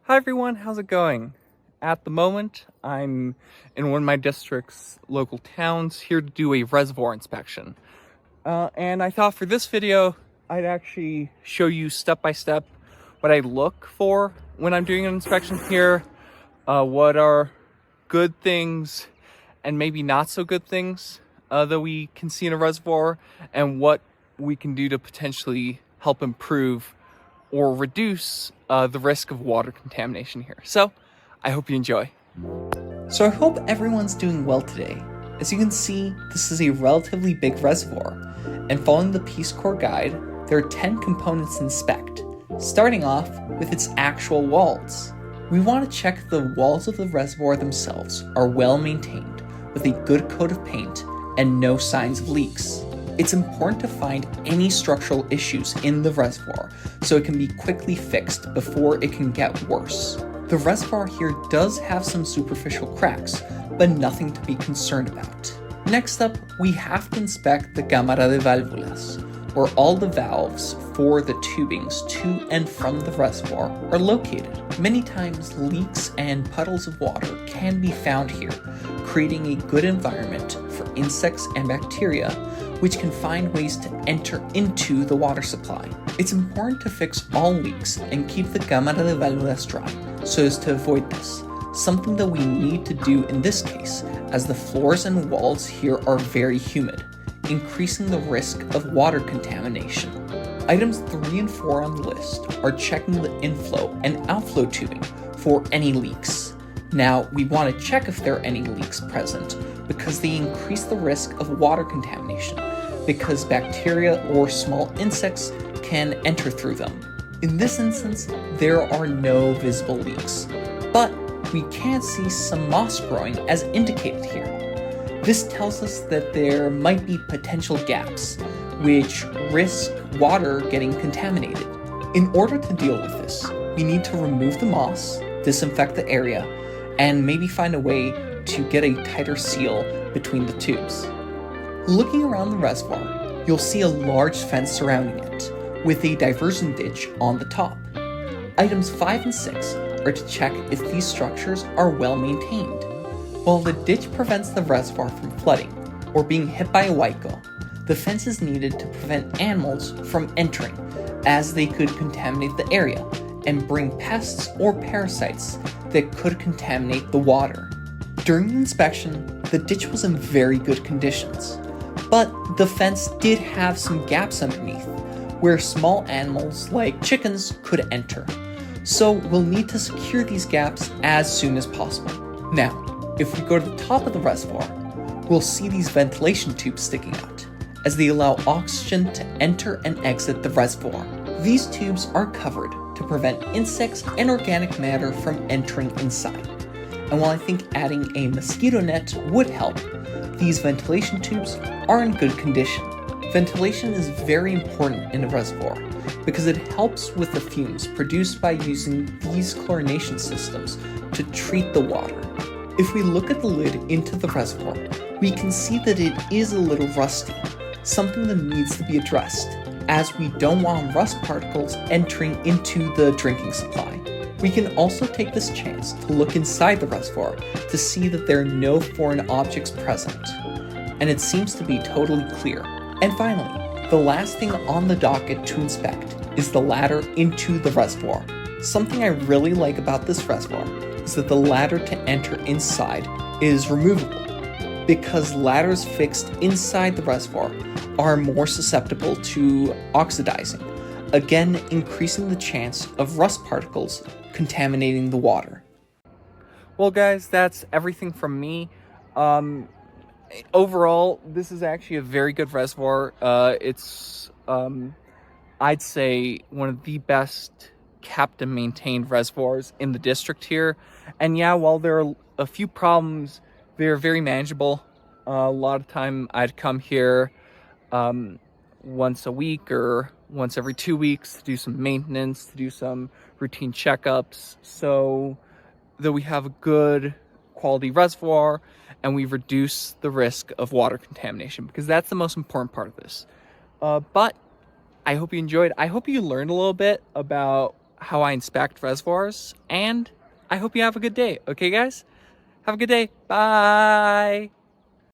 Hi everyone, how's it going? At the moment, I'm in one of my district's local towns here to do a reservoir inspection. And I thought for this video, I'd actually show you step by step what I look for when I'm doing an inspection here, what are good things and maybe not so good things that we can see in a reservoir, and what we can do to potentially help improve or reduce the risk of water contamination here. So I hope you enjoy. So I hope everyone's doing well today. As you can see, this is a relatively big reservoir, and following the Peace Corps guide, there are 10 components to inspect, starting off with its actual walls. We want to check the walls of the reservoir themselves are well maintained, with a good coat of paint and no signs of leaks. It's important to find any structural issues in the reservoir so it can be quickly fixed before it can get worse. The reservoir here does have some superficial cracks, but nothing to be concerned about. Next up, we have to inspect the cámara de válvulas, where all the valves for the tubings to and from the reservoir are located. Many times, leaks and puddles of water can be found here, creating a good environment for insects and bacteria, which can find ways to enter into the water supply. It's important to fix all leaks and keep the cámara de válvulas dry so as to avoid this, something that we need to do in this case, as the floors and walls here are very humid, increasing the risk of water contamination. Items 3 and 4 on the list are checking the inflow and outflow tubing for any leaks. Now, we want to check if there are any leaks present because they increase the risk of water contamination, because bacteria or small insects can enter through them. In this instance, there are no visible leaks, but we can see some moss growing as indicated here. This tells us that there might be potential gaps, which risk water getting contaminated. In order to deal with this, we need to remove the moss, disinfect the area, and maybe find a way to get a tighter seal between the tubes. Looking around the reservoir, you'll see a large fence surrounding it, with a diversion ditch on the top. Items 5 and 6 are to check if these structures are well maintained. While the ditch prevents the reservoir from flooding or being hit by a huaico, the fence is needed to prevent animals from entering, as they could contaminate the area and bring pests or parasites that could contaminate the water. During the inspection, the ditch was in very good conditions, but the fence did have some gaps underneath where small animals like chickens could enter, so we'll need to secure these gaps as soon as possible. Now, if we go to the top of the reservoir, we'll see these ventilation tubes sticking out, as they allow oxygen to enter and exit the reservoir. These tubes are covered to prevent insects and organic matter from entering inside. And while I think adding a mosquito net would help, these ventilation tubes are in good condition. Ventilation is very important in a reservoir because it helps with the fumes produced by using these chlorination systems to treat the water. If we look at the lid into the reservoir, we can see that it is a little rusty, something that needs to be addressed, as we don't want rust particles entering into the drinking supply. We can also take this chance to look inside the reservoir to see that there are no foreign objects present, and it seems to be totally clear. And finally, the last thing on the docket to inspect is the ladder into the reservoir. Something I really like about this reservoir is that the ladder to enter inside is removable, because ladders fixed inside the reservoir are more susceptible to oxidizing, again increasing the chance of rust particles contaminating the water. Well guys, that's everything from me. Overall, this is actually a very good reservoir. It's I'd say one of the best kept and maintained reservoirs in the district here. And yeah, while there are a few problems, they're very manageable. A lot of time I'd come here once a week or once every 2 weeks to do some maintenance, to do some routine checkups, so that we have a good quality reservoir and we reduce the risk of water contamination, because that's the most important part of this. But I hope you enjoyed. I hope you learned a little bit about how I inspect reservoirs, and I hope you have a good day. Okay, guys? Have a good day. Bye.